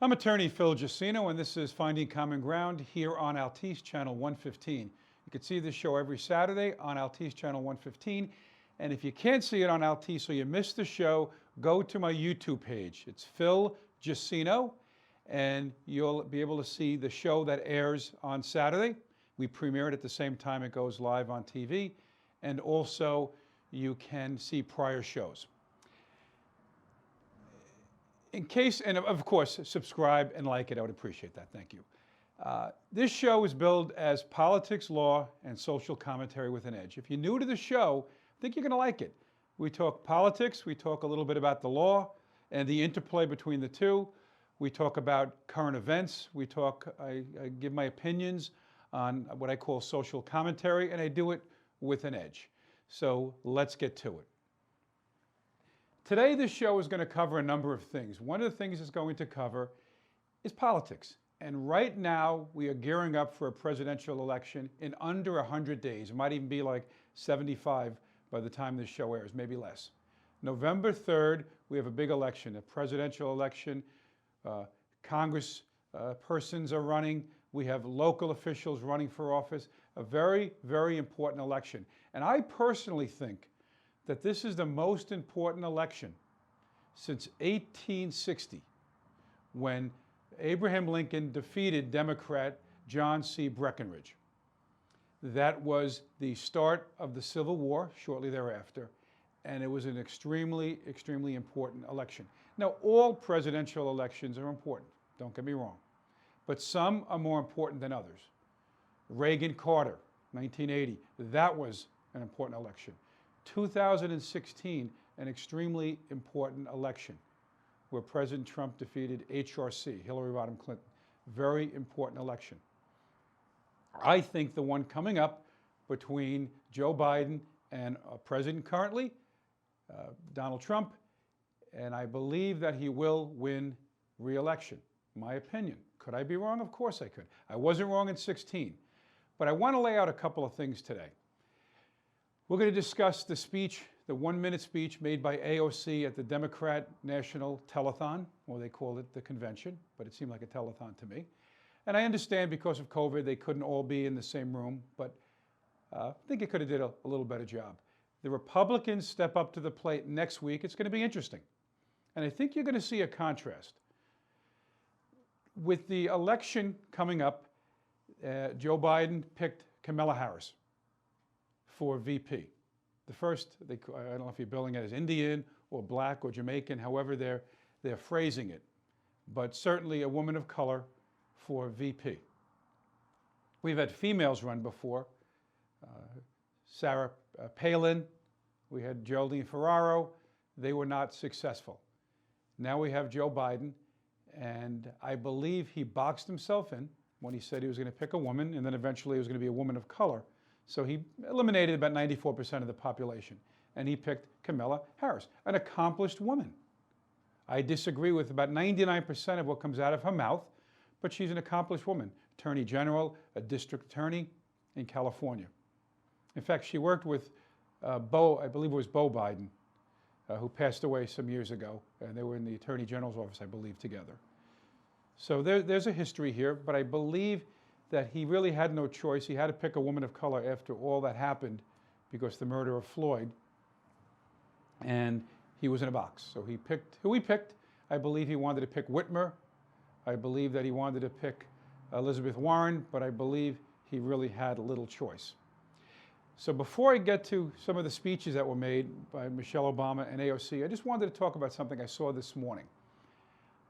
I'm attorney Phil Jusino, and this is Finding Common Ground here on Altice Channel 115. You can see this show every Saturday on Altice Channel 115. And if you can't see it on Altice or you missed the show, go to my YouTube page. It's Phil Jusino, and you'll be able to see the show that airs on Saturday. We premiere it at the same time it goes live on TV. And also, you can see prior shows. In case, and of course, subscribe and like it. I would appreciate that. Thank you. This show is billed as politics, law, and social commentary with an edge. If you're new to the show, I think you're going to like it. We talk politics. We talk a little bit about the law and the interplay between the two. We talk about current events. I give my opinions on what I call social commentary, and I do it with an edge. So let's get to it. Today, this show is going to cover a number of things. One of the things it's going to cover is politics. And right now, we are gearing up for a presidential election in under 100 days. It might even be like 75 by the time this show airs, maybe less. November 3rd, we have a big election, a presidential election. Congress persons are running. We have local officials running for office. A very, very important election. And I personally think that this is the most important election since 1860, when Abraham Lincoln defeated Democrat John C. Breckinridge. That was the start of the Civil War shortly thereafter, and it was an extremely, extremely important election. Now, all presidential elections are important, don't get me wrong, but some are more important than others. Reagan-Carter, 1980, that was an important election. 2016, an extremely important election where President Trump defeated HRC, Hillary Rodham Clinton. Very important election. I think the one coming up between Joe Biden and President currently, Donald Trump, and I believe that he will win re-election. My opinion. Could I be wrong? Of course I could. I wasn't wrong in 16. But I want to lay out a couple of things today. We're going to discuss the speech, the 1-minute speech made by AOC at the Democrat National Telethon, or they call it the convention, but it seemed like a telethon to me. And I understand because of COVID, they couldn't all be in the same room, but I think it could have did a little better job. The Republicans step up to the plate next week. It's going to be interesting. And I think you're going to see a contrast. With the election coming up, Joe Biden picked Kamala Harris for VP. The first, I don't know if you're billing it as Indian or black or Jamaican, however they're phrasing it, but certainly a woman of color for VP. We've had females run before. Sarah Palin, we had Geraldine Ferraro. They were not successful. Now we have Joe Biden, and I believe he boxed himself in when he said he was going to pick a woman, and then eventually it was going to be a woman of color. So he eliminated about 94% of the population, and he picked Kamala Harris, an accomplished woman. I disagree with about 99% of what comes out of her mouth, but she's an accomplished woman. Attorney General, a district attorney in California. In fact, she worked with I believe it was Beau Biden, who passed away some years ago, and they were in the Attorney General's office, I believe, together. So there's a history here, but I believe that he really had no choice. He had to pick a woman of color after all that happened because the murder of Floyd, and he was in a box. So he picked who he picked. I believe he wanted to pick Whitmer. I believe that he wanted to pick Elizabeth Warren, but I believe he really had little choice. So before I get to some of the speeches that were made by Michelle Obama and AOC, I just wanted to talk about something I saw this morning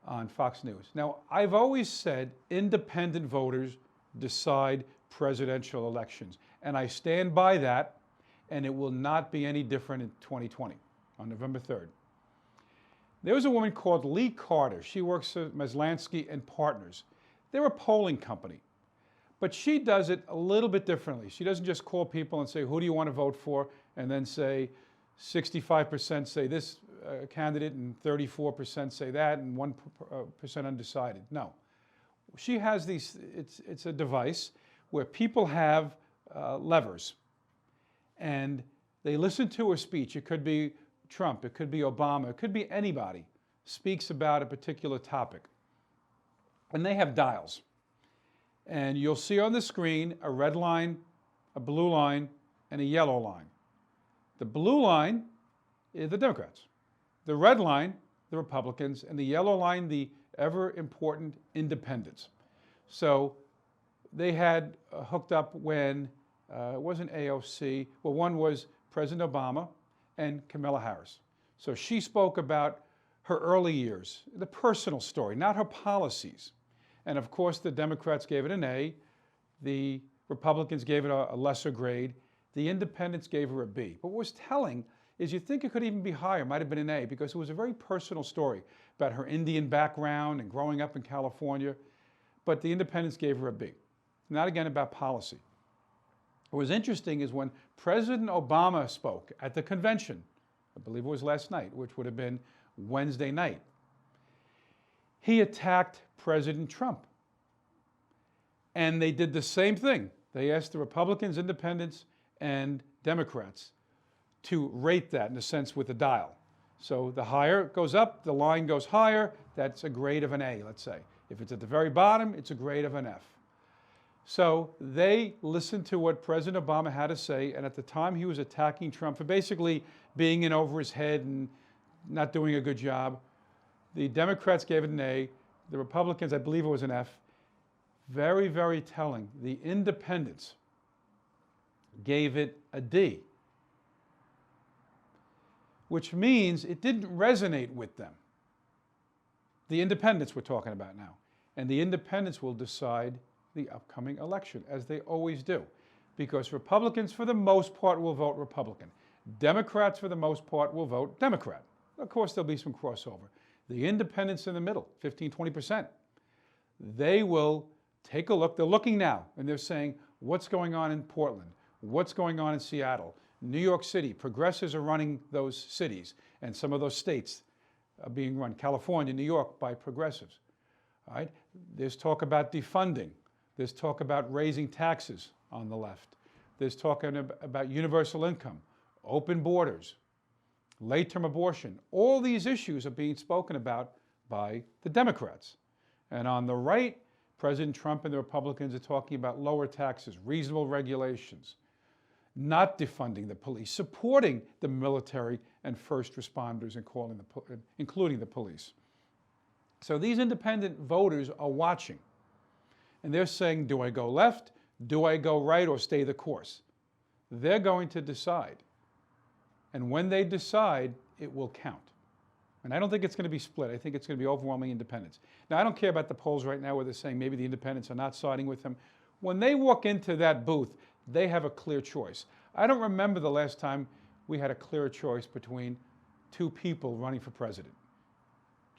on Fox News. Now, I've always said independent voters decide presidential elections, and I stand by that, and it will not be any different in 2020 on November 3rd. There was a woman called Lee Carter. She works at Maslansky and Partners. They're a polling company, but she does it a little bit differently. She doesn't just call people and say, who do you want to vote for, and then say 65% say this candidate and 34% say that and 1% undecided. No. She has these, it's a device where people have levers, and they listen to a speech. It could be Trump, it could be Obama, it could be anybody speaks about a particular topic. And they have dials. And you'll see on the screen a red line, a blue line, and a yellow line. The blue line is the Democrats. The red line, the Republicans, and the yellow line, the ever important independents. So they had hooked up when it wasn't AOC, well, one was President Obama and Kamala Harris. So she spoke about her early years, the personal story, not her policies. And of course, the Democrats gave it an A, the Republicans gave it a lesser grade, the independents gave her a B. But what was telling is you think it could even be higher, might have been an A, because it was a very personal story about her Indian background and growing up in California. But the independents gave her a B. Not again about policy. What was interesting is when President Obama spoke at the convention, I believe it was last night, which would have been Wednesday night, he attacked President Trump. And they did the same thing. They asked the Republicans, independents, and Democrats to rate that in a sense with a dial. So the higher it goes up, the line goes higher, that's a grade of an A, let's say. If it's at the very bottom, it's a grade of an F. So they listened to what President Obama had to say, and at the time he was attacking Trump for basically being in over his head and not doing a good job. The Democrats gave it an A. The Republicans, I believe it was an F. Very, very telling. The independents gave it a D, which means it didn't resonate with them. The independents we're talking about now. And the independents will decide the upcoming election, as they always do. Because Republicans, for the most part, will vote Republican. Democrats, for the most part, will vote Democrat. Of course, there'll be some crossover. The independents in the middle, 15, 20%, they will take a look. They're looking now, and they're saying, what's going on in Portland? What's going on in Seattle? New York City, progressives are running those cities, and some of those states are being run, California, New York, by progressives. All right? There's talk about defunding. There's talk about raising taxes on the left. There's talk about universal income, open borders, late-term abortion. All these issues are being spoken about by the Democrats. And on the right, President Trump and the Republicans are talking about lower taxes, reasonable regulations, not defunding the police, supporting the military and first responders, and including the police. So these independent voters are watching. And they're saying, do I go left? Do I go right, or stay the course? They're going to decide. And when they decide, it will count. And I don't think it's going to be split. I think it's going to be overwhelming independents. Now, I don't care about the polls right now where they're saying maybe the independents are not siding with them. When they walk into that booth, they have a clear choice. I don't remember the last time we had a clear choice between two people running for president,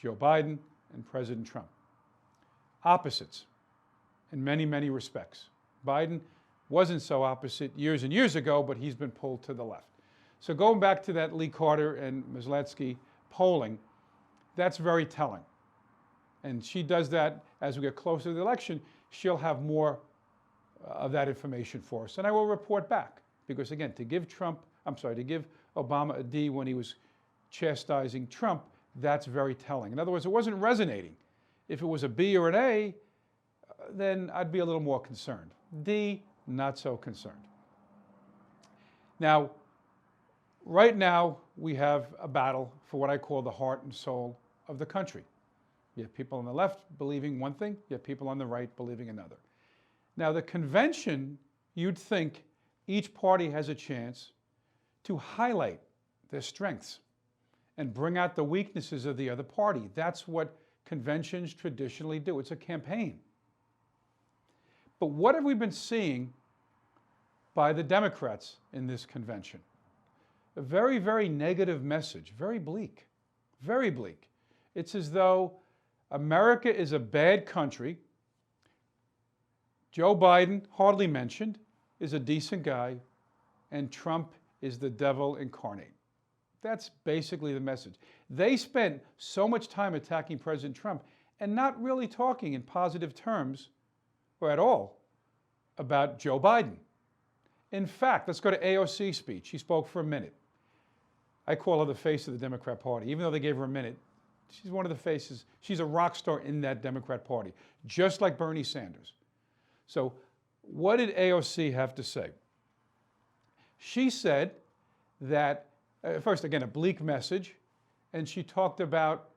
Joe Biden and President Trump. Opposites in many, many respects. Biden wasn't so opposite years and years ago, but he's been pulled to the left. So going back to that Lee Carter and Mizletsky polling, that's very telling. And she does that as we get closer to the election. She'll have more of that information for us. And I will report back. Because again, to give Obama a D when he was chastising Trump, that's very telling. In other words, it wasn't resonating. If it was a B or an A, then I'd be a little more concerned. D, not so concerned. Now, right now, we have a battle for what I call the heart and soul of the country. You have people on the left believing one thing, you have people on the right believing another. Now, the convention, you'd think each party has a chance to highlight their strengths and bring out the weaknesses of the other party. That's what conventions traditionally do. It's a campaign. But what have we been seeing by the Democrats in this convention? A very, very negative message, very bleak, very bleak. It's as though America is a bad country. Joe Biden, hardly mentioned, is a decent guy, and Trump is the devil incarnate. That's basically the message. They spent so much time attacking President Trump and not really talking in positive terms, or at all, about Joe Biden. In fact, let's go to AOC's speech. She spoke for a minute. I call her the face of the Democrat Party. Even though they gave her a minute, She's one of the faces. She's a rock star in that Democrat Party, just like Bernie Sanders. So what did AOC have to say? She said that, first, again, a bleak message, and she talked about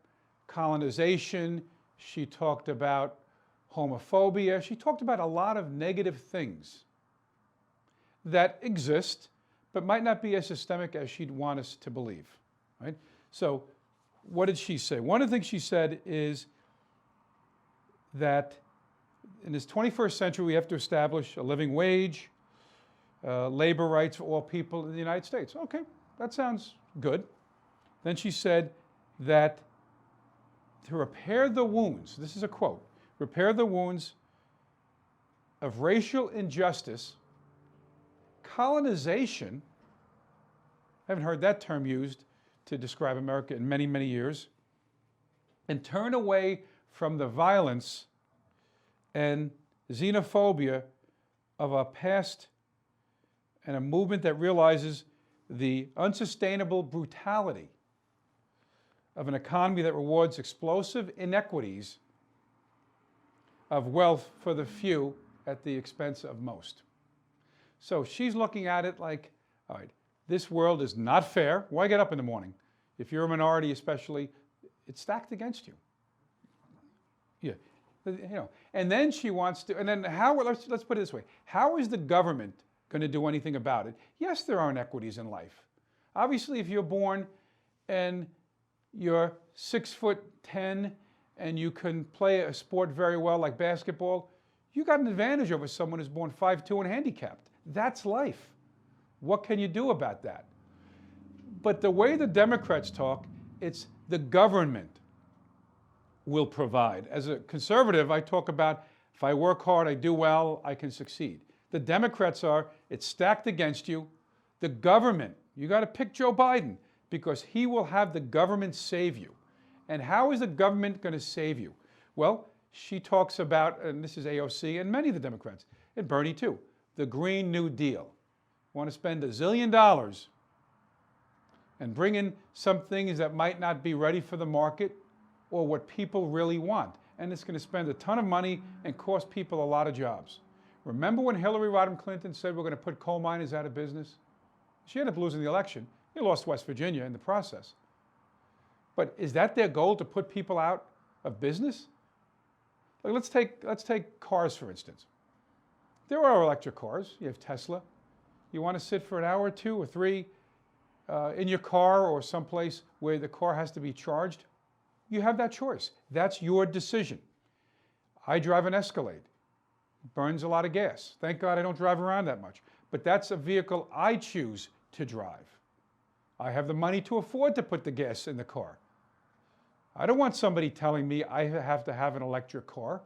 colonization, she talked about homophobia, she talked about a lot of negative things that exist, but might not be as systemic as she'd want us to believe, right? So what did she say? One of the things she said is that in this 21st century, we have to establish a living wage, labor rights for all people in the United States. Okay, that sounds good. Then she said that to repair the wounds, this is a quote, repair the wounds of racial injustice, colonization, I haven't heard that term used to describe America in many, many years, and turn away from the violence and xenophobia of a past and a movement that realizes the unsustainable brutality of an economy that rewards explosive inequities of wealth for the few at the expense of most. So she's looking at it like, all right, this world is not fair. Why get up in the morning? If you're a minority especially, it's stacked against you. Yeah, you know. And then she wants to, and then how, let's put it this way, how is the government going to do anything about it? Yes, there are inequities in life. Obviously, if you're born and you're 6'10" and you can play a sport very well like basketball, you got an advantage over someone who's born 5'2" and handicapped. That's life. What can you do about that? But the way the Democrats talk, it's the government will provide. As a conservative, I talk about if I work hard, I do well, I can succeed. The Democrats are, it's stacked against you. The government, you got to pick Joe Biden because he will have the government save you. And how is the government going to save you? Well, she talks about, and this is AOC and many of the Democrats, and Bernie too, the Green New Deal. Want to spend $1 zillion and bring in some things that might not be ready for the market or what people really want. And it's going to spend a ton of money and cost people a lot of jobs. Remember when Hillary Rodham Clinton said we're going to put coal miners out of business? She ended up losing the election. They lost West Virginia in the process. But is that their goal, to put people out of business? Like let's take cars, for instance. There are electric cars. You have Tesla. You want to sit for an hour or two or three in your car or someplace where the car has to be charged? You have that choice. That's your decision. I drive an Escalade. Burns a lot of gas. Thank God I don't drive around that much. But that's a vehicle I choose to drive. I have the money to afford to put the gas in the car. I don't want somebody telling me I have to have an electric car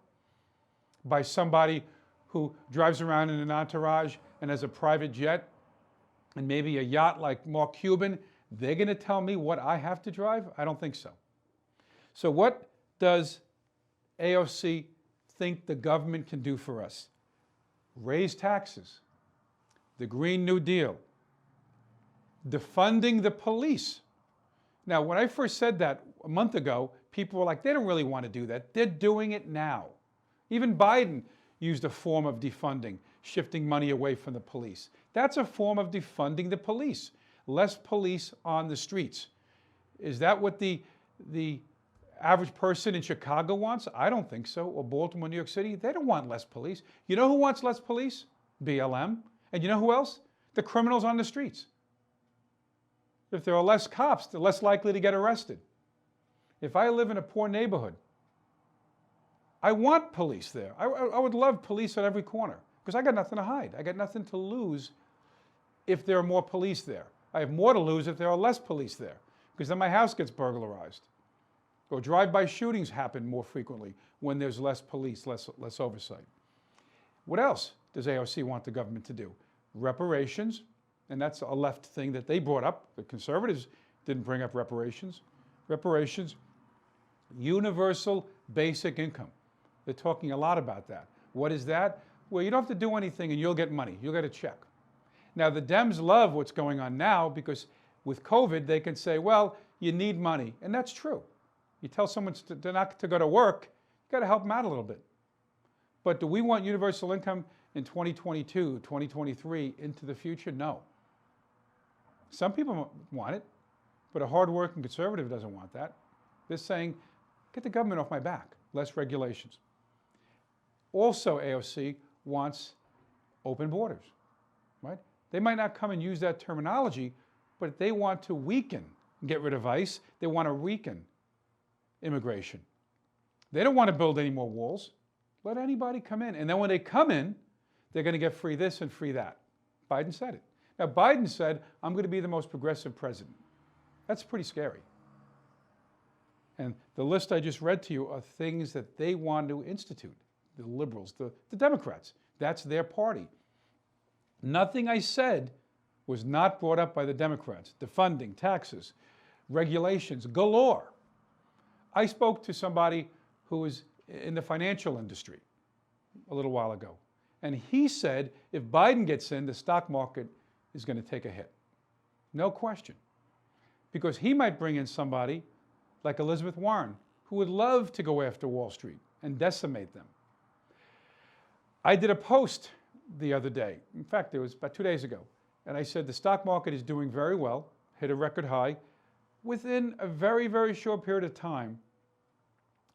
by somebody who drives around in an entourage and has a private jet and maybe a yacht like Mark Cuban. They're going to tell me what I have to drive? I don't think so. So what does AOC think the government can do for us? Raise taxes, the Green New Deal, defunding the police. Now, when I first said that a month ago, people were like, they don't really want to do that. They're doing it now. Even Biden used a form of defunding, shifting money away from the police. That's a form of defunding the police. Less police on the streets. Is that what the average person in Chicago wants? I don't think so. Or Baltimore, New York City. They don't want less police. You know who wants less police? BLM. And you know who else? The criminals on the streets. If there are less cops, they're less likely to get arrested. If I live in a poor neighborhood, I want police there. I would love police at every corner because I got nothing to hide. I got nothing to lose if there are more police there. I have more to lose if there are less police there because then my house gets burglarized. Or drive-by shootings happen more frequently when there's less police, less oversight. What else does AOC want the government to do? Reparations, and that's a left thing that they brought up. The conservatives didn't bring up reparations. Reparations, universal basic income. They're talking a lot about that. What is that? Well, you don't have to do anything and you'll get money. You'll get a check. Now, the Dems love what's going on now because with COVID, they can say, well, you need money. And that's true. You tell someone not to go to work, you got to help them out a little bit. But do we want universal income in 2022, 2023, into the future? No. Some people want it, but a hardworking conservative doesn't want that. They're saying, get the government off my back, less regulations. Also, AOC wants open borders, right? They might not come and use that terminology, but they want to weaken, get rid of ICE. They want to weaken immigration. They don't want to build any more walls. Let anybody come in. And then when they come in, they're going to get free this and free that. Biden said it. Now, Biden said, I'm going to be the most progressive president. That's pretty scary. And the list I just read to you are things that they want to institute, the liberals, the Democrats. That's their party. Nothing I said was not brought up by the Democrats. Defunding, taxes, regulations, galore. I spoke to somebody who was in the financial industry a little while ago, and he said if Biden gets in, the stock market is going to take a hit. No question. Because he might bring in somebody like Elizabeth Warren, who would love to go after Wall Street and decimate them. I did a post the other day. In fact, it was about 2 days ago. And I said the stock market is doing very well, hit a record high, within a very, very short period of time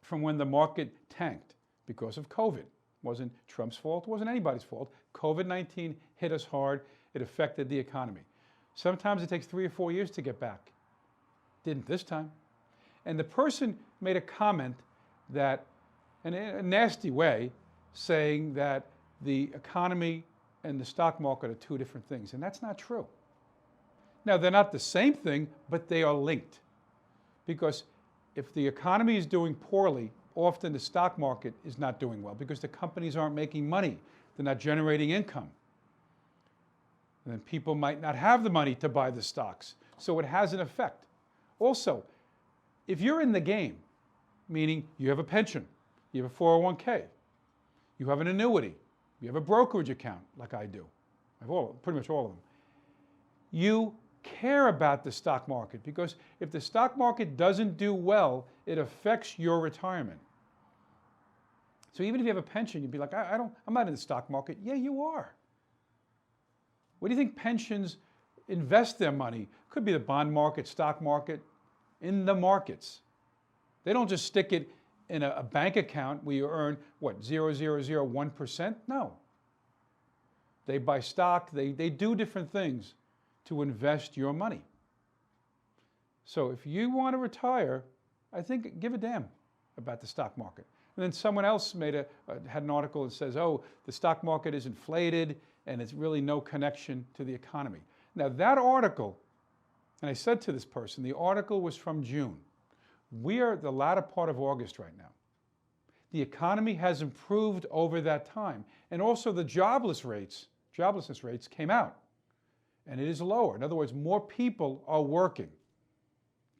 from when the market tanked because of COVID. It wasn't Trump's fault, it wasn't anybody's fault. COVID-19 hit us hard. It affected the economy. Sometimes it takes 3 or 4 years to get back. Didn't this time. And the person made a comment that, in a nasty way, saying that the economy and the stock market are two different things, and that's not true. Now, they're not the same thing, but they are linked. Because if the economy is doing poorly, often the stock market is not doing well because the companies aren't making money. They're not generating income. And then people might not have the money to buy the stocks. So it has an effect. Also, if you're in the game, meaning you have a pension, you have a 401k, you have an annuity, you have a brokerage account like I do, I have pretty much all of them, you care about the stock market because if the stock market doesn't do well, it affects your retirement. So even if you have a pension, you'd be like, I'm not in the stock market. Yeah, you are. Where do you think pensions invest their money? Could be the bond market, stock market, in the markets. They don't just stick it in a bank account where you earn, what, 0.0001%? No. They buy stock, they do different things to invest your money. So if you want to retire, I think give a damn about the stock market. And then someone else had an article that says, oh, the stock market is inflated and it's really no connection to the economy. Now that article, and I said to this person, the article was from June. We are the latter part of August right now. The economy has improved over that time. And also the joblessness rates came out. And it is lower. In other words, more people are working.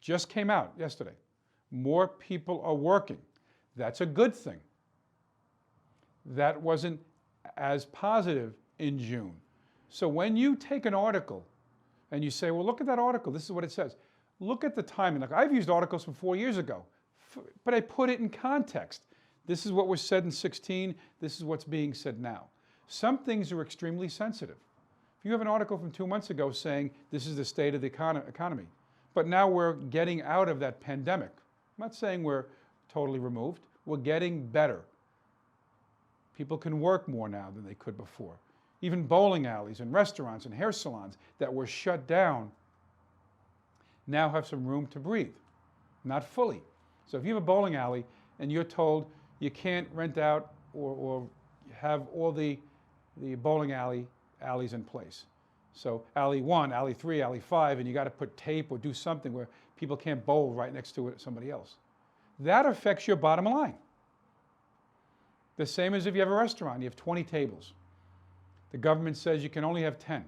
Just came out yesterday. More people are working. That's a good thing. That wasn't as positive in June. So when you take an article and you say, well, look at that article, this is what it says. Look at the timing. Like I've used articles from 4 years ago, but I put it in context. This is what was said in 16. This is what's being said now. Some things are extremely sensitive. If you have an article from 2 months ago saying this is the state of the economy, but now we're getting out of that pandemic. I'm not saying we're totally removed. We're getting better. People can work more now than they could before. Even bowling alleys and restaurants and hair salons that were shut down now have some room to breathe. Not fully. So if you have a bowling alley and you're told you can't rent out or have all the bowling alleys in place. So alley 1, alley 3, alley 5, and you got to put tape or do something where people can't bowl right next to somebody else. That affects your bottom line. The same as if you have a restaurant, you have 20 tables. The government says you can only have 10.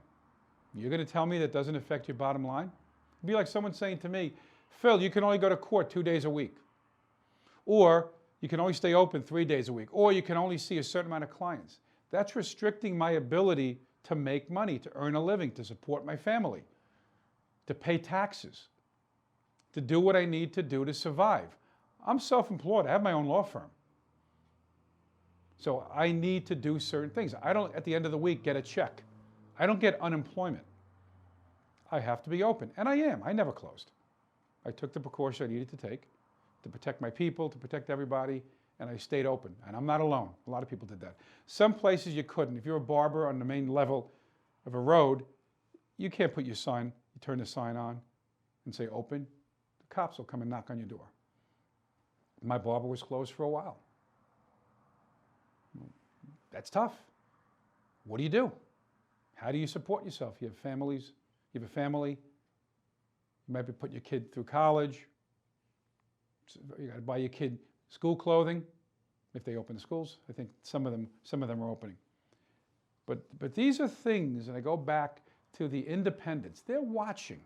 You're going to tell me that doesn't affect your bottom line? It'd be like someone saying to me, Phil, you can only go to court 2 days a week. Or you can only stay open 3 days a week. Or you can only see a certain amount of clients. That's restricting my ability to make money, to earn a living, to support my family, to pay taxes, to do what I need to do to survive. I'm self-employed. I have my own law firm. So I need to do certain things. I don't, at the end of the week, get a check. I don't get unemployment. I have to be open, and I am. I never closed. I took the precaution I needed to take to protect my people, to protect everybody, and I stayed open. And I'm not alone. A lot of people did that. Some places you couldn't. If you're a barber on the main level of a road, you can't put your sign, you turn the sign on and say open. The cops will come and knock on your door. My barber was closed for a while. That's tough. What do? How do you support yourself? You have families, you have a family, you might be putting your kid through college, you got to buy your kid school clothing, if they open the schools. I think some of them are opening. But these are things, and I go back to the independents, they're watching,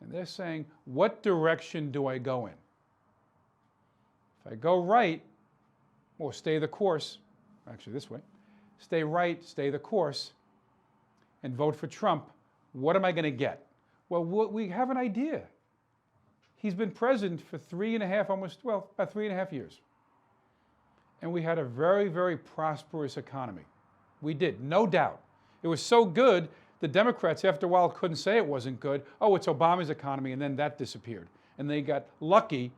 and they're saying, what direction do I go in? If I go right, or stay the course, actually this way, stay right, stay the course, and vote for Trump, what am I going to get? Well, we have an idea. He's been president for about 3.5 years. And we had a very, very prosperous economy. We did, no doubt. It was so good, the Democrats, after a while, couldn't say it wasn't good. Oh, it's Obama's economy, and then that disappeared. And they got lucky,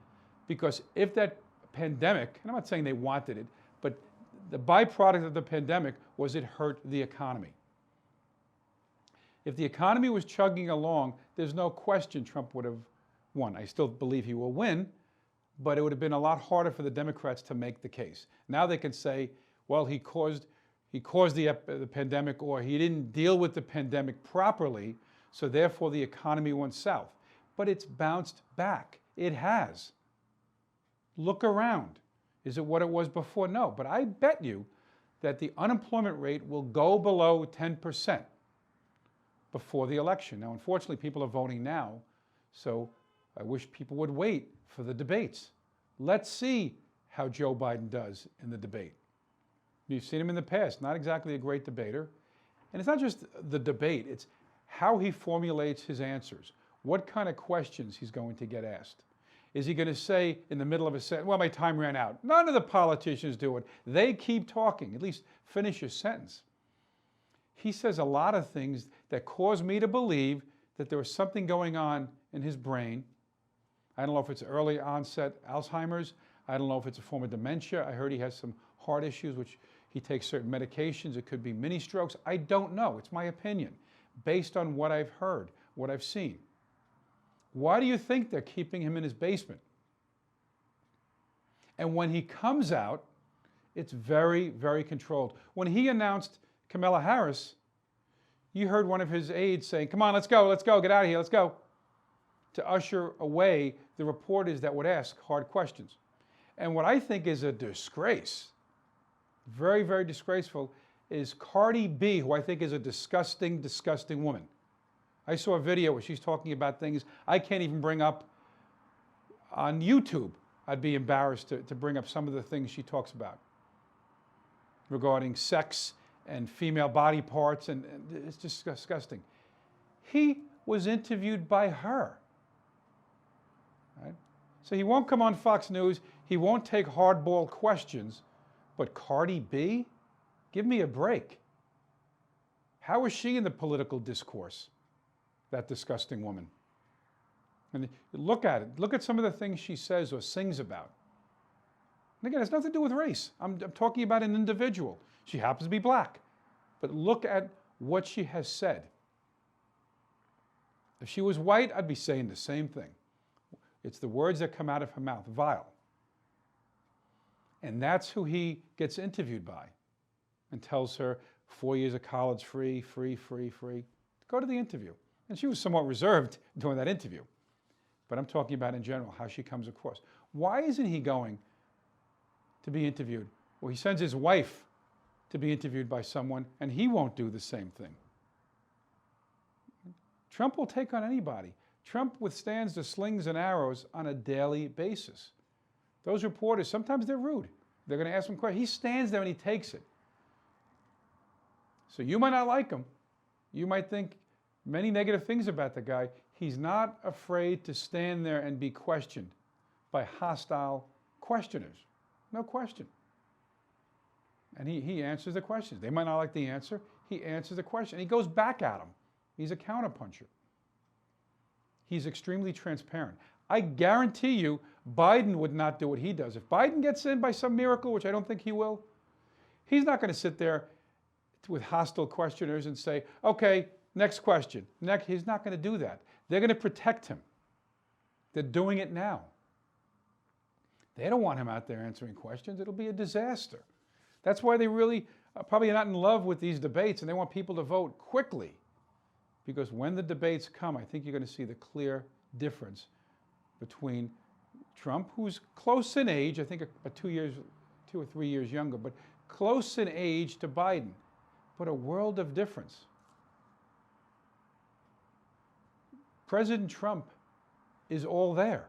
because if that pandemic, and I'm not saying they wanted it, but the byproduct of the pandemic was it hurt the economy. If the economy was chugging along, there's no question Trump would have won. I still believe he will win, but it would have been a lot harder for the Democrats to make the case. Now they can say, well, he caused the pandemic, or he didn't deal with the pandemic properly, so therefore the economy went south. But it's bounced back. It has. Look around. Is it what it was before? No, but I bet you that the unemployment rate will go below 10% before the election. Now, unfortunately, people are voting now, so I wish people would wait for the debates. Let's see how Joe Biden does in the debate. You've seen him in the past, not exactly a great debater. And it's not just the debate, it's how he formulates his answers, what kind of questions he's going to get asked. Is he going to say in the middle of a sentence, well, my time ran out? None of the politicians do it. They keep talking, at least finish your sentence. He says a lot of things that cause me to believe that there was something going on in his brain. I don't know if it's early onset Alzheimer's. I don't know if it's a form of dementia. I heard he has some heart issues, which he takes certain medications. It could be mini strokes. I don't know. It's my opinion, based on what I've heard, what I've seen. Why do you think they're keeping him in his basement? And when he comes out, it's very, very controlled. When he announced Kamala Harris, you heard one of his aides saying, come on, let's go, get out of here, let's go, to usher away the reporters that would ask hard questions. And what I think is a disgrace, very, very disgraceful, is Cardi B, who I think is a disgusting, disgusting woman. I saw a video where she's talking about things I can't even bring up on YouTube. I'd be embarrassed to bring up some of the things she talks about regarding sex and female body parts, and it's just disgusting. He was interviewed by her. Right? So he won't come on Fox News, he won't take hardball questions, but Cardi B? Give me a break. How is she in the political discourse? That disgusting woman. And look at it. Look at some of the things she says or sings about. And again, it's nothing to do with race. I'm talking about an individual. She happens to be black. But look at what she has said. If she was white, I'd be saying the same thing. It's the words that come out of her mouth, vile. And that's who he gets interviewed by and tells her 4 years of college free, free, free, free. Go to the interview. And she was somewhat reserved during that interview. But I'm talking about in general, how she comes across. Why isn't he going to be interviewed? Well, he sends his wife to be interviewed by someone, and he won't do the same thing. Trump will take on anybody. Trump withstands the slings and arrows on a daily basis. Those reporters, sometimes they're rude. They're going to ask him questions. He stands there and he takes it. So you might not like him. You might think many negative things about the guy. He's not afraid to stand there and be questioned by hostile questioners. No question. And he answers the questions. They might not like the answer. He answers the question. He goes back at them. He's a counterpuncher. He's extremely transparent. I guarantee you Biden would not do what he does. If Biden gets in by some miracle, which I don't think he will, he's not going to sit there with hostile questioners and say, okay, next question. He's not going to do that. They're going to protect him. They're doing it now. They don't want him out there answering questions. It'll be a disaster. That's why they really probably not in love with these debates, and they want people to vote quickly. Because when the debates come, I think you're going to see the clear difference between Trump, who's close in age, I think about 2 or 3 years younger, but close in age to Biden, but a world of difference. President Trump is all there.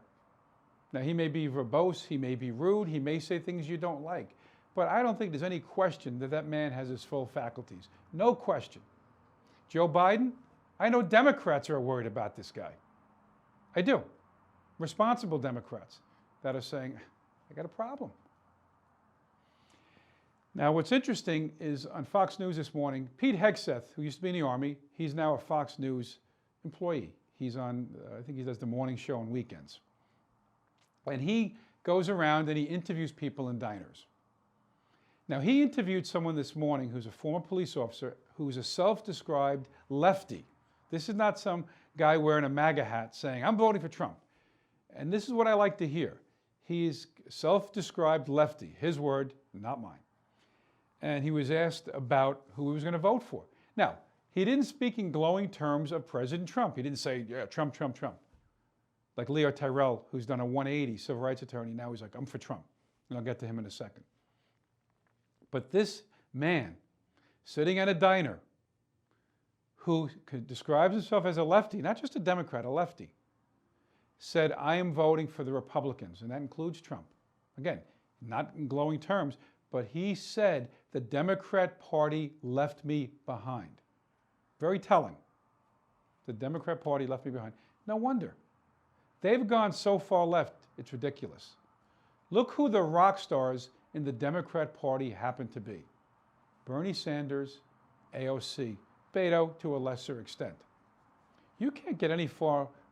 Now, he may be verbose, he may be rude, he may say things you don't like, but I don't think there's any question that that man has his full faculties. No question. Joe Biden, I know Democrats are worried about this guy. I do. Responsible Democrats that are saying, I got a problem. Now, what's interesting is on Fox News this morning, Pete Hegseth, who used to be in the Army, he's now a Fox News employee. He's on, I think he does the morning show on weekends. And he goes around and he interviews people in diners. Now, he interviewed someone this morning who's a former police officer who's a self-described lefty. This is not some guy wearing a MAGA hat saying, I'm voting for Trump. And this is what I like to hear. He's self-described lefty, his word, not mine. And he was asked about who he was going to vote for. Now, he didn't speak in glowing terms of President Trump. He didn't say, yeah, Trump, Trump, Trump. Like Leo Tyrell, who's done a 180, civil rights attorney, now he's like, I'm for Trump. And I'll get to him in a second. But this man, sitting at a diner, who describes himself as a lefty, not just a Democrat, a lefty, said, I am voting for the Republicans, and that includes Trump. Again, not in glowing terms, but he said the Democrat Party left me behind. Very telling. The Democrat Party left me behind. No wonder. They've gone so far left, it's ridiculous. Look who the rock stars in the Democrat Party happen to be. Bernie Sanders, AOC, Beto to a lesser extent. You can't get any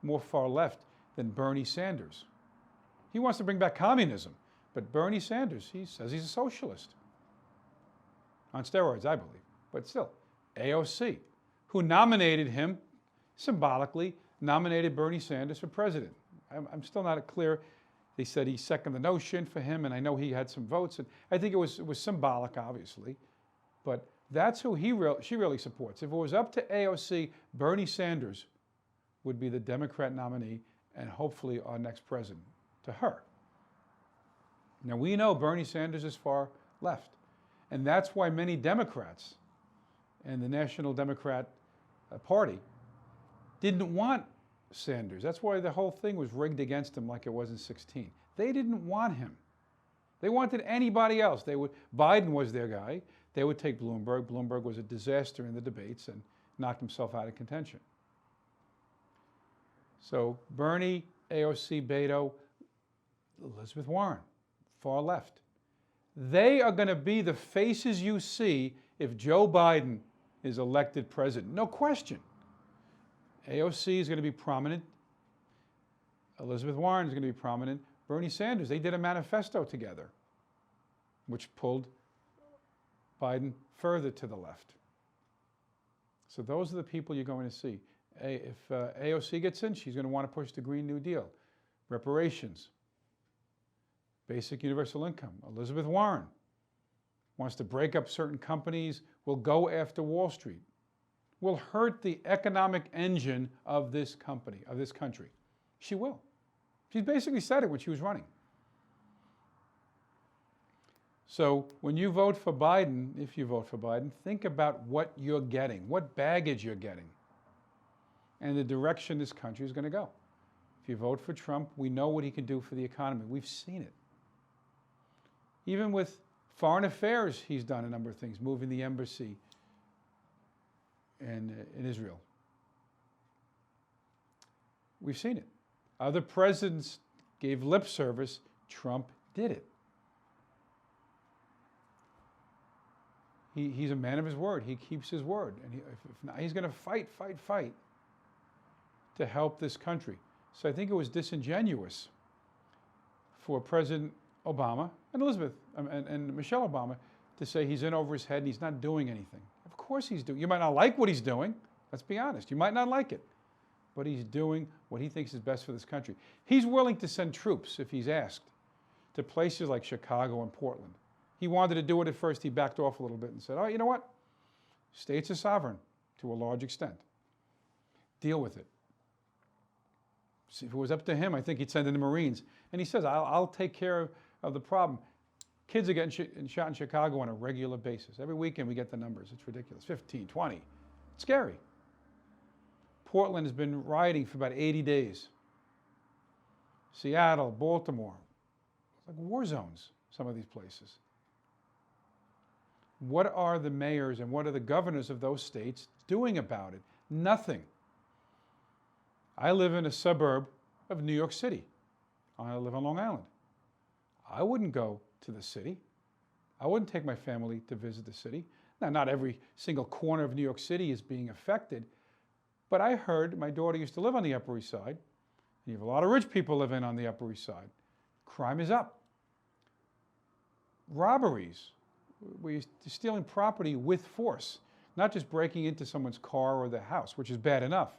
more far left than Bernie Sanders. He wants to bring back communism, but Bernie Sanders, he says he's a socialist. On steroids, I believe, but still. AOC, who nominated him, symbolically nominated Bernie Sanders for president. I'm still not clear. They said he seconded the notion for him, and I know he had some votes, and I think it was symbolic, obviously, but that's who she really supports. If it was up to AOC, Bernie Sanders would be the Democrat nominee and hopefully our next president, to her. Now, we know Bernie Sanders is far left, and that's why many Democrats and the National Democrat Party didn't want Sanders. That's why the whole thing was rigged against him like it was in 2016. They didn't want him. They wanted anybody else. Biden was their guy. They would take Bloomberg. Bloomberg was a disaster in the debates and knocked himself out of contention. So Bernie, AOC, Beto, Elizabeth Warren, far left. They are going to be the faces you see if Joe Biden is elected president. No question. AOC is going to be prominent. Elizabeth Warren is going to be prominent. Bernie Sanders, they did a manifesto together, which pulled Biden further to the left. So those are the people you're going to see. If AOC gets in, she's going to want to push the Green New Deal, reparations, basic universal income. Elizabeth Warren wants to break up certain companies, will go after Wall Street, will hurt the economic engine of this country. She will. She basically said it when she was running. So when you vote for Biden, if you vote for Biden, think about what you're getting, what baggage you're getting, and the direction this country is going to go. If you vote for Trump, we know what he can do for the economy. We've seen it. Even with foreign affairs, he's done a number of things, moving the embassy in Israel. We've seen it. Other presidents gave lip service, Trump did it. He's a man of his word. He keeps his word. And if not, he's going to fight to help this country. So I think it was disingenuous for President Obama and and Michelle Obama to say he's in over his head and he's not doing anything. Of course he's doing. You might not like what he's doing. Let's be honest. You might not like it. But he's doing what he thinks is best for this country. He's willing to send troops, if he's asked, to places like Chicago and Portland. He wanted to do it at first. He backed off a little bit and said, oh, you know what? States are sovereign to a large extent. Deal with it. See, if it was up to him, I think he'd send in the Marines. And he says, I'll take care of the problem. Kids are getting shot in Chicago on a regular basis. Every weekend we get the numbers. It's ridiculous. 15, 20. It's scary. Portland has been rioting for about 80 days. Seattle, Baltimore. It's like war zones, some of these places. What are the mayors and what are the governors of those states doing about it? Nothing. I live in a suburb of New York City. I live on Long Island. I wouldn't go to the city. I wouldn't take my family to visit the city. Now, not every single corner of New York City is being affected, but I heard my daughter used to live on the Upper East Side. You have a lot of rich people living on the Upper East Side. Crime is up. Robberies, where you're stealing property with force, not just breaking into someone's car or their house, which is bad enough.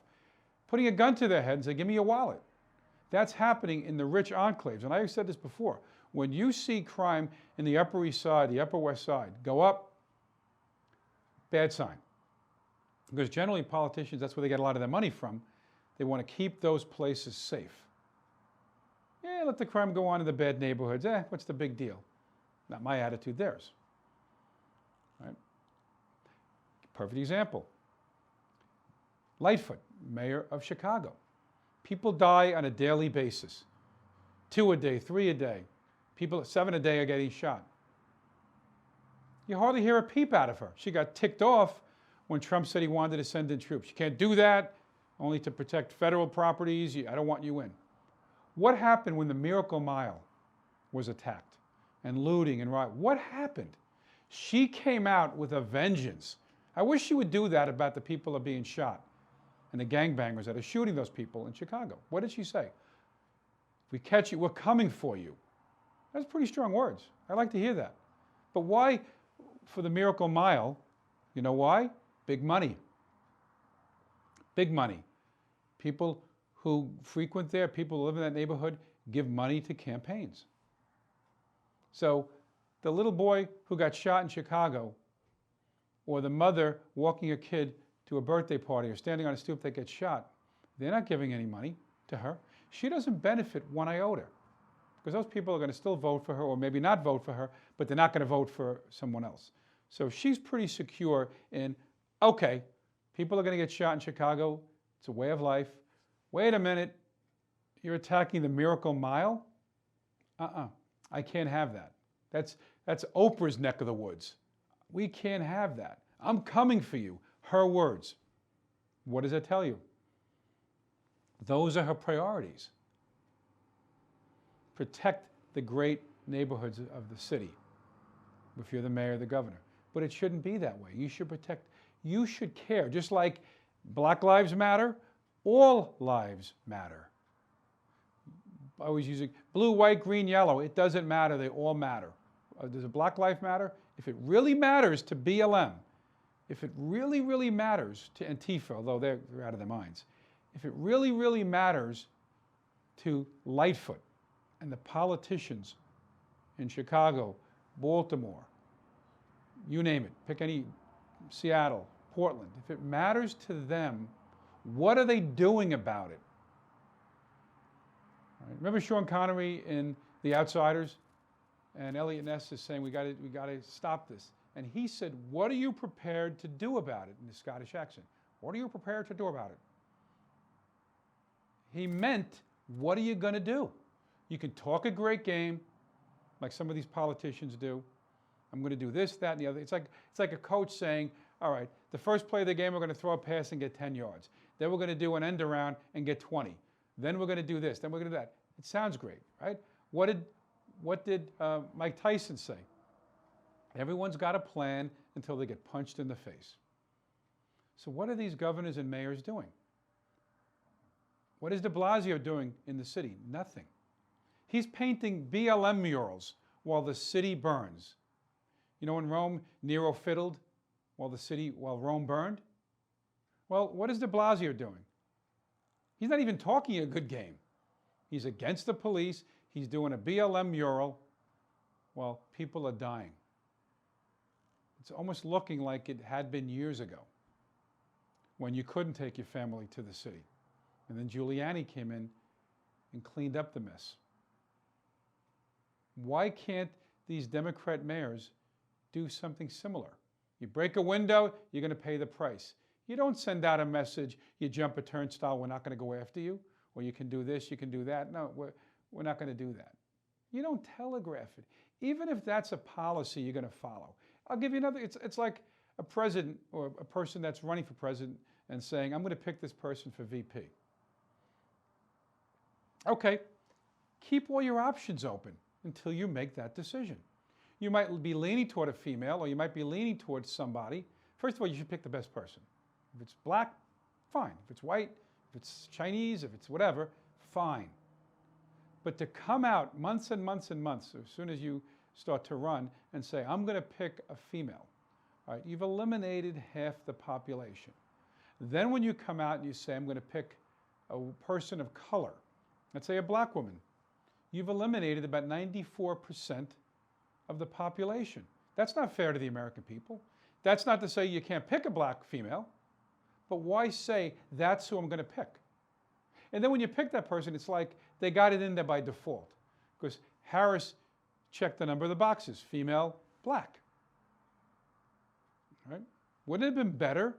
Putting a gun to their head and saying, give me your wallet. That's happening in the rich enclaves. And I've said this before. When you see crime in the Upper East Side, the Upper West Side, go up, bad sign. Because generally politicians, that's where they get a lot of their money from. They want to keep those places safe. Yeah, let the crime go on in the bad neighborhoods. What's the big deal? Not my attitude, theirs. Right? Perfect example. Lightfoot, mayor of Chicago. People die on a daily basis. 2 a day, 3 a day. People, 7 a day are getting shot. You hardly hear a peep out of her. She got ticked off when Trump said he wanted to send in troops. You can't do that, only to protect federal properties. I don't want you in. What happened when the Miracle Mile was attacked and looting and riot? What happened? She came out with a vengeance. I wish she would do that about the people that are being shot and the gangbangers that are shooting those people in Chicago. What did she say? If we catch you, we're coming for you. That's pretty strong words. I like to hear that. But why for the Miracle Mile? You know why? Big money. Big money. People who frequent there, people who live in that neighborhood, give money to campaigns. So the little boy who got shot in Chicago, or the mother walking her kid to a birthday party or standing on a stoop that gets shot, they're not giving any money to her. She doesn't benefit one iota, because those people are going to still vote for her, or maybe not vote for her, but they're not going to vote for someone else. So she's pretty secure in, okay, people are going to get shot in Chicago. It's a way of life. Wait a minute, you're attacking the Miracle Mile? I can't have that. That's Oprah's neck of the woods. We can't have that. I'm coming for you. Her words. What does that tell you? Those are her priorities. Protect the great neighborhoods of the city, if you're the mayor or the governor. But it shouldn't be that way. You should protect, you should care. Just like Black Lives Matter, all lives matter. I was using blue, white, green, yellow. It doesn't matter. They all matter. Does a Black Life matter? If it really matters to BLM, if it really, really matters to Antifa, although they're out of their minds, if it really, really matters to Lightfoot and the politicians in Chicago, Baltimore, you name it, pick any, Seattle, Portland, if it matters to them, what are they doing about it? Right. Remember Sean Connery in The Outsiders? And Elliot Ness is saying, we got to stop this. And he said, what are you prepared to do about it, in the Scottish accent? What are you prepared to do about it? He meant, what are you going to do? You can talk a great game, like some of these politicians do. I'm going to do this, that, and the other. It's like a coach saying, all right, the first play of the game, we're going to throw a pass and get 10 yards. Then we're going to do an end around and get 20. Then we're going to do this. Then we're going to do that. It sounds great, right? What did Mike Tyson say? Everyone's got a plan until they get punched in the face. So what are these governors and mayors doing? What is de Blasio doing in the city? Nothing. He's painting BLM murals while the city burns. You know, in Rome, Nero fiddled while Rome burned? Well, what is de Blasio doing? He's not even talking a good game. He's against the police. He's doing a BLM mural while people are dying. It's almost looking like it had been years ago when you couldn't take your family to the city. And then Giuliani came in and cleaned up the mess. Why can't these Democrat mayors do something similar? You break a window, you're going to pay the price. You don't send out a message, you jump a turnstile, we're not going to go after you, or you can do this, you can do that. No, we're not going to do that. You don't telegraph it. Even if that's a policy you're going to follow. I'll give you another, it's like a president or a person that's running for president and saying, I'm going to pick this person for VP. Okay, keep all your options open until you make that decision. You might be leaning toward a female, or you might be leaning towards somebody. First of all, you should pick the best person. If it's black, fine. If it's white, if it's Chinese, if it's whatever, fine. But to come out months and months and months, as soon as you start to run and say, I'm going to pick a female, all right, you've eliminated half the population. Then when you come out and you say, I'm going to pick a person of color, let's say a black woman, you've eliminated about 94% of the population. That's not fair to the American people. That's not to say you can't pick a black female, but why say that's who I'm going to pick? And then when you pick that person, it's like they got it in there by default, because Harris checked the number of the boxes, female, black. Right? Wouldn't it have been better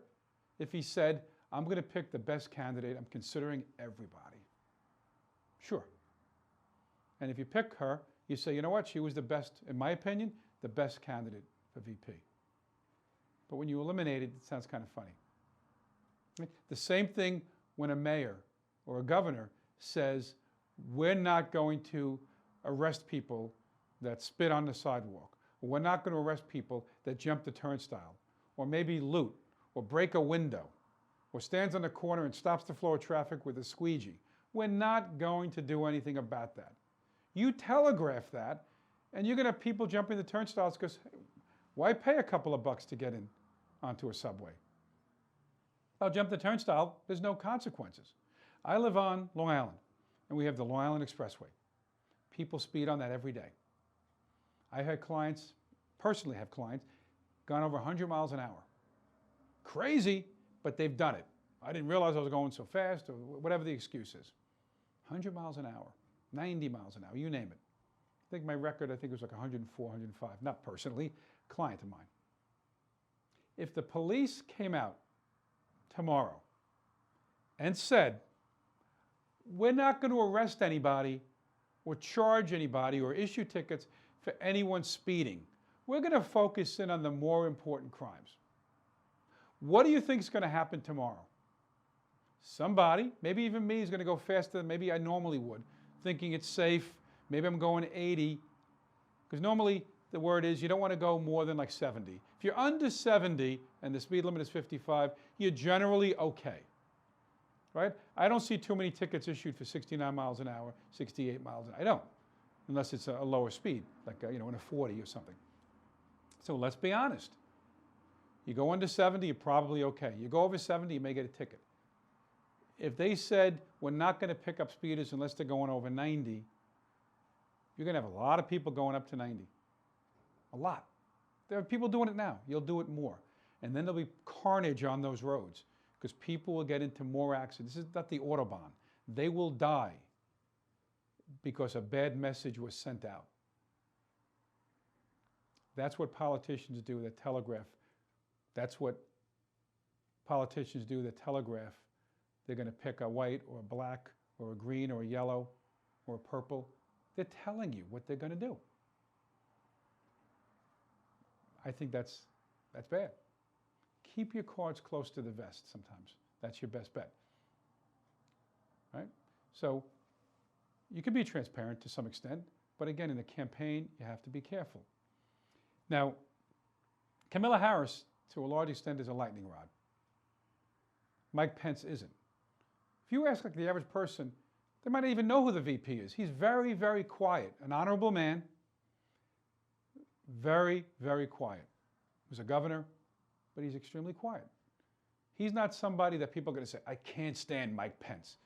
if he said, I'm going to pick the best candidate, I'm considering everybody? Sure. And if you pick her, you say, you know what, she was the best, in my opinion, the best candidate for VP. But when you eliminate it, it sounds kind of funny. Right? The same thing when a mayor or a governor says, we're not going to arrest people that spit on the sidewalk, or we're not going to arrest people that jump the turnstile, or maybe loot, or break a window, or stands on the corner and stops the flow of traffic with a squeegee. We're not going to do anything about that. You telegraph that, and you're going to have people jumping the turnstiles because, hey, why pay a couple of bucks to get in onto a subway? I'll jump the turnstile, there's no consequences. I live on Long Island, and we have the Long Island Expressway. People speed on that every day. I had clients, personally have clients, gone over 100 miles an hour. Crazy, but they've done it. I didn't realize I was going so fast, or whatever the excuse is. 100 miles an hour, 90 miles an hour, you name it. I think my record, I think it was like 104, 105, not personally, client of mine. If the police came out tomorrow and said, we're not going to arrest anybody or charge anybody or issue tickets for anyone speeding. We're going to focus in on the more important crimes. What do you think is going to happen tomorrow? Somebody, maybe even me, is going to go faster than maybe I normally would, thinking it's safe. Maybe I'm going 80. Because normally the word is you don't want to go more than like 70. If you're under 70 and the speed limit is 55, you're generally okay. Right? I don't see too many tickets issued for 69 miles an hour, 68 miles an hour. I don't, unless it's a lower speed, like in a 40 or something. So let's be honest. You go under 70, you're probably okay. You go over 70, you may get a ticket. If they said, we're not going to pick up speeders unless they're going over 90, you're going to have a lot of people going up to 90. A lot. There are people doing it now. You'll do it more. And then there'll be carnage on those roads because people will get into more accidents. This is not the Autobahn. They will die because a bad message was sent out. That's what politicians do, that telegraph. That's what politicians do, that telegraph. They're going to pick a white or a black or a green or a yellow or a purple. They're telling you what they're going to do. I think that's bad. Keep your cards close to the vest sometimes. That's your best bet. Right? So You can be transparent to some extent, but again, in a campaign, you have to be careful. Now, Kamala Harris, to a large extent, is a lightning rod. Mike Pence isn't. If you ask like the average person, they might not even know who the VP is. He's very, very quiet, an honorable man, very, very quiet. He was a governor, but he's extremely quiet. He's not somebody that people are going to say, I can't stand Mike Pence.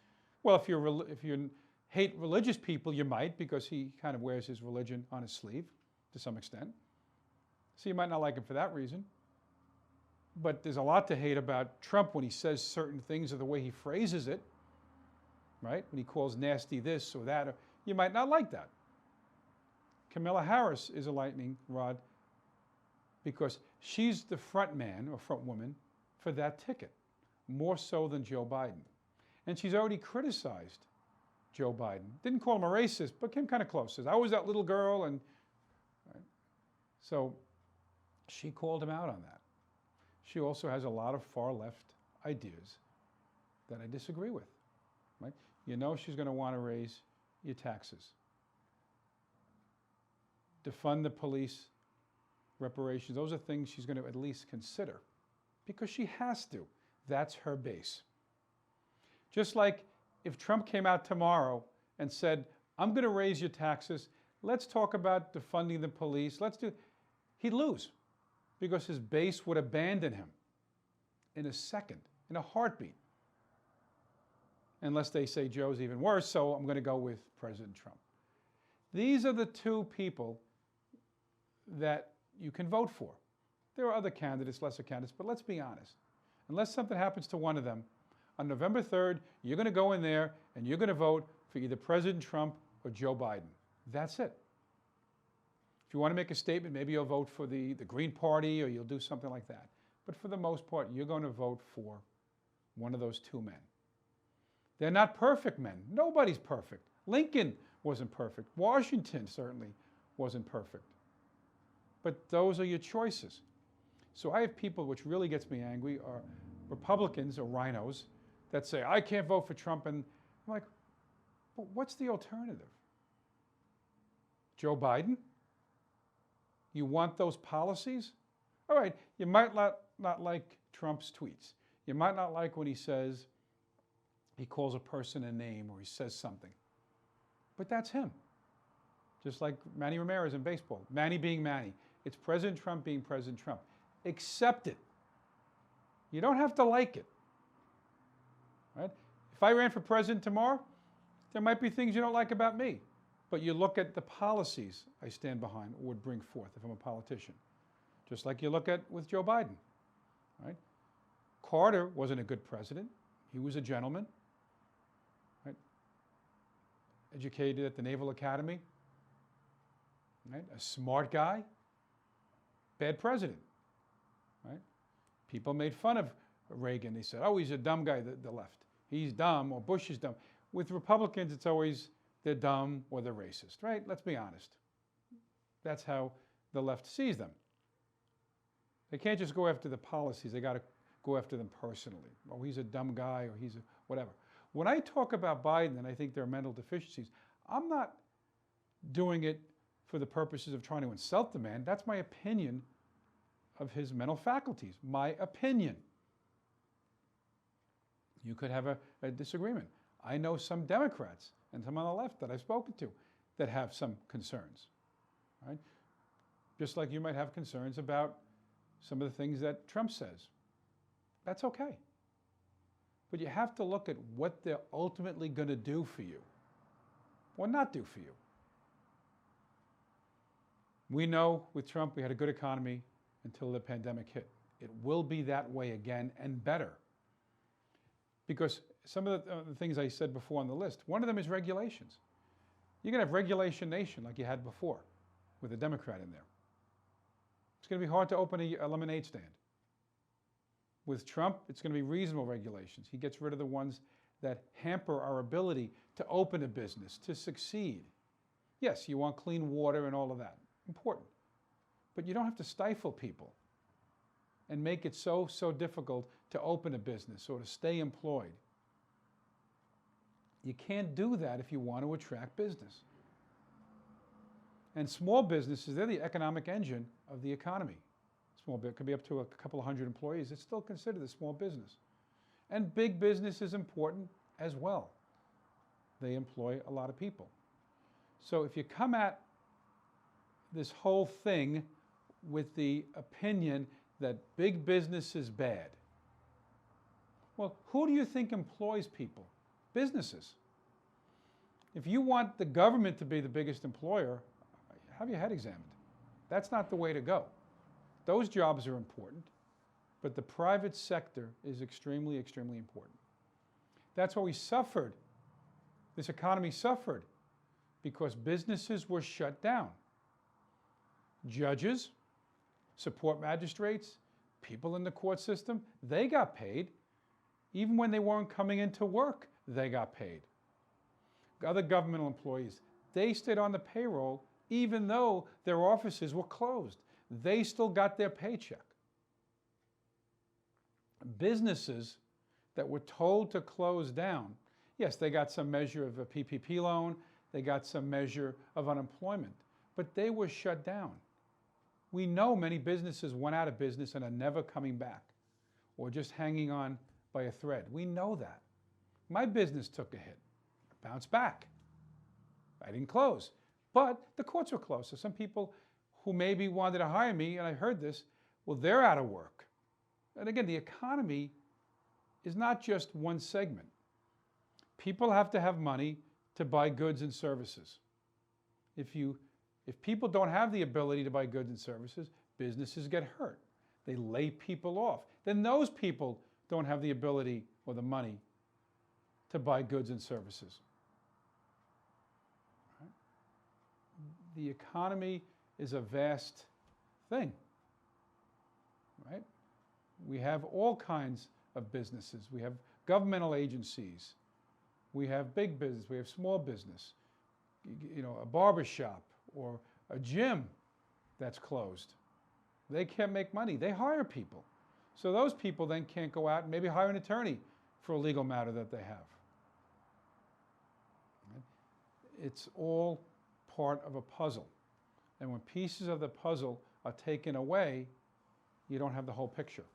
Well, if you hate religious people, you might, because he kind of wears his religion on his sleeve to some extent. So you might not like him for that reason. But there's a lot to hate about Trump when he says certain things or the way he phrases it, right? When he calls nasty this or that, you might not like that. Kamala Harris is a lightning rod because she's the front man or front woman for that ticket, more so than Joe Biden. And she's already criticized Joe Biden. Didn't call him a racist, but came kind of close. Says, I was that little girl, and right? So she called him out on that. She also has a lot of far-left ideas that I disagree with, right? You know she's going to want to raise your taxes, defund the police, reparations. Those are things she's going to at least consider because she has to. That's her base. Just like if Trump came out tomorrow and said, I'm going to raise your taxes, let's talk about defunding the police, he'd lose because his base would abandon him in a second, in a heartbeat. Unless they say Joe's even worse, so I'm going to go with President Trump. These are the two people that you can vote for. There are other candidates, lesser candidates, but let's be honest. Unless something happens to one of them, on November 3rd, you're going to go in there and you're going to vote for either President Trump or Joe Biden. That's it. If you want to make a statement, maybe you'll vote for the Green Party or you'll do something like that. But for the most part, you're going to vote for one of those two men. They're not perfect men. Nobody's perfect. Lincoln wasn't perfect. Washington certainly wasn't perfect. But those are your choices. So I have people, which really gets me angry, are Republicans or rhinos that say, I can't vote for Trump. And I'm like, but what's the alternative? Joe Biden? You want those policies? All right, you might not like Trump's tweets. You might not like when he says, he calls a person a name or he says something. But that's him. Just like Manny Ramirez in baseball. Manny being Manny. It's President Trump being President Trump. Accept it. You don't have to like it. Right? If I ran for president tomorrow, there might be things you don't like about me. But you look at the policies I stand behind or would bring forth if I'm a politician. Just like you look at with Joe Biden. Right? Carter wasn't a good president. He was a gentleman. Right? Educated at the Naval Academy. Right? A smart guy. Bad president. Right? People made fun of Reagan. They said, oh, he's a dumb guy, the left. He's dumb, or Bush is dumb. With Republicans, it's always they're dumb or they're racist, right? Let's be honest. That's how the left sees them. They can't just go after the policies. They got to go after them personally. Oh, he's a dumb guy, or he's a whatever. When I talk about Biden and I think there are mental deficiencies, I'm not doing it for the purposes of trying to insult the man. That's my opinion of his mental faculties. My opinion. You could have a disagreement. I know some Democrats and some on the left that I've spoken to that have some concerns, right? Just like you might have concerns about some of the things that Trump says. That's okay. But you have to look at what they're ultimately going to do for you or not do for you. We know with Trump we had a good economy until the pandemic hit. It will be that way again and better. Because some of the things I said before on the list, one of them is regulations. You're going to have regulation nation like you had before with a Democrat in there. It's going to be hard to open a lemonade stand. With Trump, it's going to be reasonable regulations. He gets rid of the ones that hamper our ability to open a business, to succeed. Yes, you want clean water and all of that. Important. But you don't have to stifle people and make it so difficult to open a business or to stay employed. You can't do that if you want to attract business. And small businesses, they're the economic engine of the economy. Small bit could be up to a couple of hundred employees. It's still considered a small business. And big business is important as well. They employ a lot of people. So if you come at this whole thing with the opinion that big business is bad, well, who do you think employs people? Businesses. If you want the government to be the biggest employer, have your head examined. That's not the way to go. Those jobs are important, but the private sector is extremely, extremely important. That's why we suffered. This economy suffered because businesses were shut down. Judges, support magistrates, people in the court system, they got paid. Even when they weren't coming into work, they got paid. Other governmental employees, they stayed on the payroll even though their offices were closed. They still got their paycheck. Businesses that were told to close down, yes, they got some measure of a PPP loan, they got some measure of unemployment, but they were shut down. We know many businesses went out of business and are never coming back or just hanging on by a thread. We know that. My business took a hit, bounced back. I didn't close, but the courts were closed. So some people who maybe wanted to hire me, and I heard this, well, they're out of work. And again, the economy is not just one segment. People have to have money to buy goods and services. If people don't have the ability to buy goods and services, businesses get hurt. They lay people off. Then those people don't have the ability or the money to buy goods and services. Right? The economy is a vast thing, right? We have all kinds of businesses. We have governmental agencies. We have big business. We have small business. You know, a barber shop or a gym that's closed. They can't make money. They hire people. So those people then can't go out and maybe hire an attorney for a legal matter that they have. It's all part of a puzzle. And when pieces of the puzzle are taken away, you don't have the whole picture.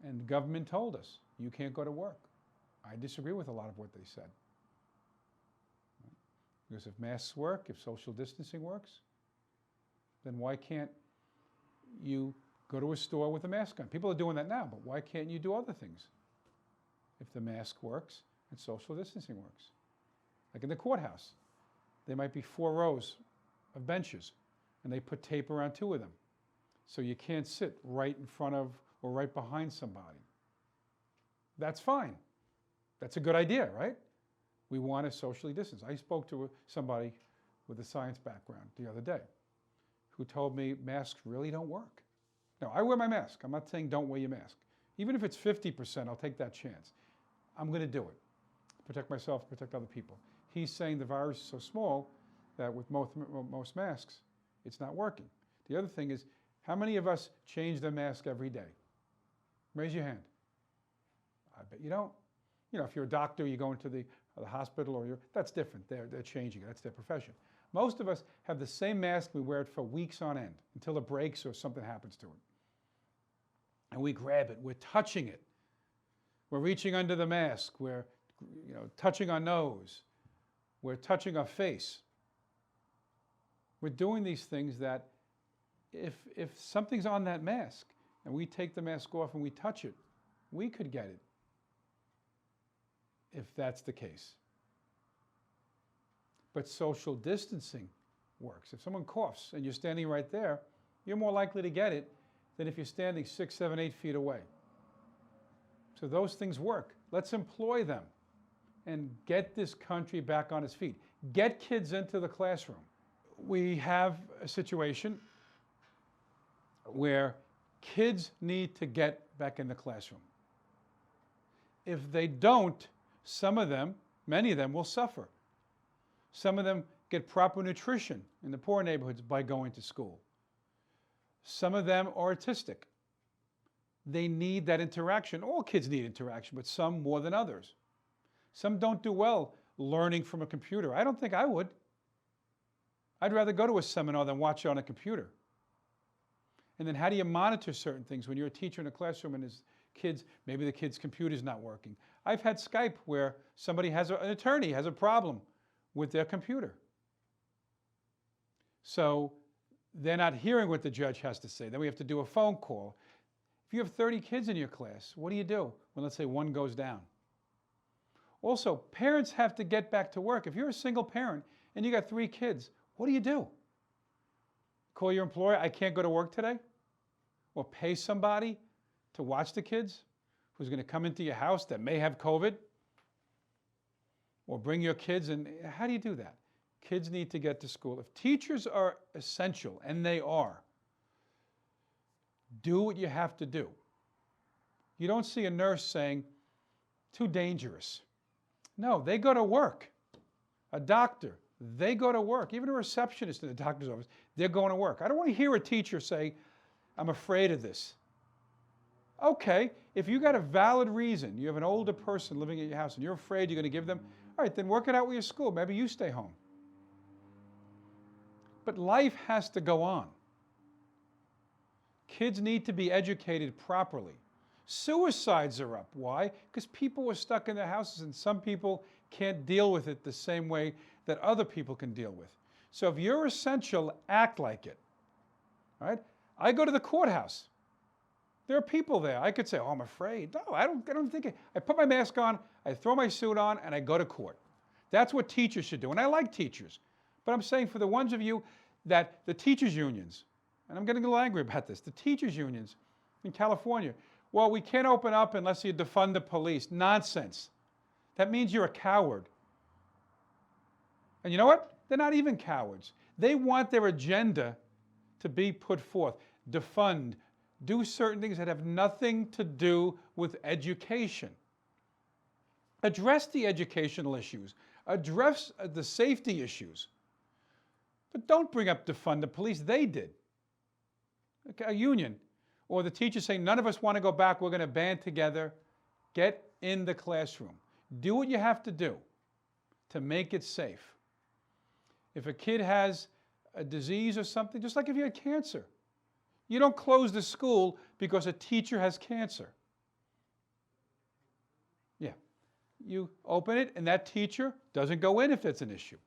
And the government told us, you can't go to work. I disagree with a lot of what they said. Because if masks work, if social distancing works, then why can't you go to a store with a mask on? People are doing that now, but why can't you do other things if the mask works and social distancing works? Like in the courthouse, there might be 4 rows of benches, and they put tape around 2 of them. So you can't sit right in front of or right behind somebody. That's fine. That's a good idea, right? We want to socially distance. I spoke to somebody with a science background the other day who told me masks really don't work. Now, I wear my mask. I'm not saying don't wear your mask. Even if it's 50%, I'll take that chance. I'm going to do it. Protect myself, protect other people. He's saying the virus is so small that with most masks, it's not working. The other thing is, how many of us change the mask every day? Raise your hand. I bet you don't. You know, if you're a doctor, you go into the hospital, or that's different. They're changing it. That's their profession. Most of us have the same mask. We wear it for weeks on end until it breaks or something happens to it. And we grab it. We're touching it. We're reaching under the mask. We're touching our nose. We're touching our face. We're doing these things that if something's on that mask and we take the mask off and we touch it, we could get it if that's the case. But social distancing works. If someone coughs and you're standing right there, you're more likely to get it than if you're standing 6, 7, 8 feet away. So those things work. Let's employ them and get this country back on its feet. Get kids into the classroom. We have a situation where kids need to get back in the classroom. If they don't, some of them, many of them will suffer. Some of them get proper nutrition in the poor neighborhoods by going to school. Some of them are autistic. They need that interaction. All kids need interaction, but some more than others. Some don't do well learning from a computer. I don't think I would. I'd rather go to a seminar than watch it on a computer. And then how do you monitor certain things when you're a teacher in a classroom and there's kids, maybe the kid's computer's not working. I've had Skype where somebody an attorney has a problem with their computer. So they're not hearing what the judge has to say. Then we have to do a phone call. If you have 30 kids in your class, what do you do when, let's say, one goes down? Also, parents have to get back to work. If you're a single parent and you got 3 kids, what do you do? Call your employer, I can't go to work today? Or pay somebody to watch the kids who's going to come into your house that may have COVID? Or bring your kids in? How do you do that? Kids need to get to school. If teachers are essential, and they are, do what you have to do. You don't see a nurse saying, too dangerous. No, they go to work. A doctor, they go to work. Even a receptionist in the doctor's office, they're going to work. I don't want to hear a teacher say, I'm afraid of this. Okay, if you got a valid reason, you have an older person living at your house and you're afraid you're going to give them, all right, then work it out with your school. Maybe you stay home. But life has to go on. Kids need to be educated properly. Suicides are up. Why? Because people are stuck in their houses and some people can't deal with it the same way that other people can deal with. So if you're essential, act like it. All right? I go to the courthouse. There are people there. I could say, oh, I'm afraid. No, I don't think it. I put my mask on, I throw my suit on, and I go to court. That's what teachers should do. And I like teachers. But I'm saying for the ones of you that the teachers' unions, and I'm getting a little angry about this, the teachers' unions in California, well, we can't open up unless you defund the police. Nonsense. That means you're a coward. And you know what? They're not even cowards. They want their agenda to be put forth. Defund. Do certain things that have nothing to do with education. Address the educational issues. Address the safety issues. But don't bring up defund the police. They did. Okay, a union. Or the teachers saying, none of us want to go back. We're going to band together. Get in the classroom. Do what you have to do to make it safe. If a kid has a disease or something, just like if you had cancer, you don't close the school because a teacher has cancer. Yeah. You open it and that teacher doesn't go in if it's an issue.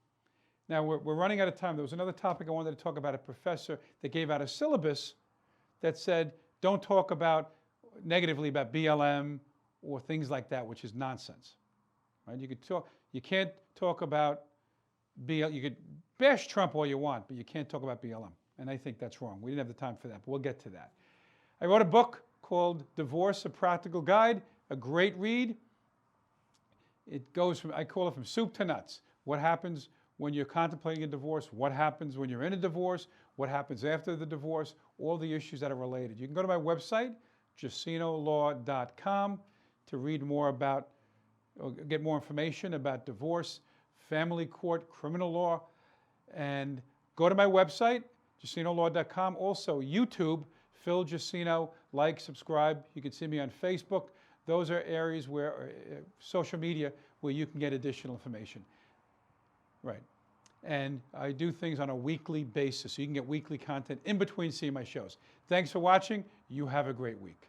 Now, we're running out of time. There was another topic I wanted to talk about, a professor that gave out a syllabus that said, don't talk negatively about BLM or things like that, which is nonsense. Right? You can't talk about BLM. You could bash Trump all you want, but you can't talk about BLM. And I think that's wrong. We didn't have the time for that, but we'll get to that. I wrote a book called Divorce, A Practical Guide, a great read. It goes from, I call it from soup to nuts. What happens when you're contemplating a divorce? What happens when you're in a divorce? What happens after the divorce? All the issues that are related. You can go to my website, JusinoLaw.com, to read more about, or get more information about divorce, family court, criminal law, and go to my website, JusinoLaw.com. Also, YouTube, Phil Jusino, like, subscribe. You can see me on Facebook. Those are areas where, social media, where you can get additional information. Right. And I do things on a weekly basis, so you can get weekly content in between seeing my shows. Thanks for watching. You have a great week.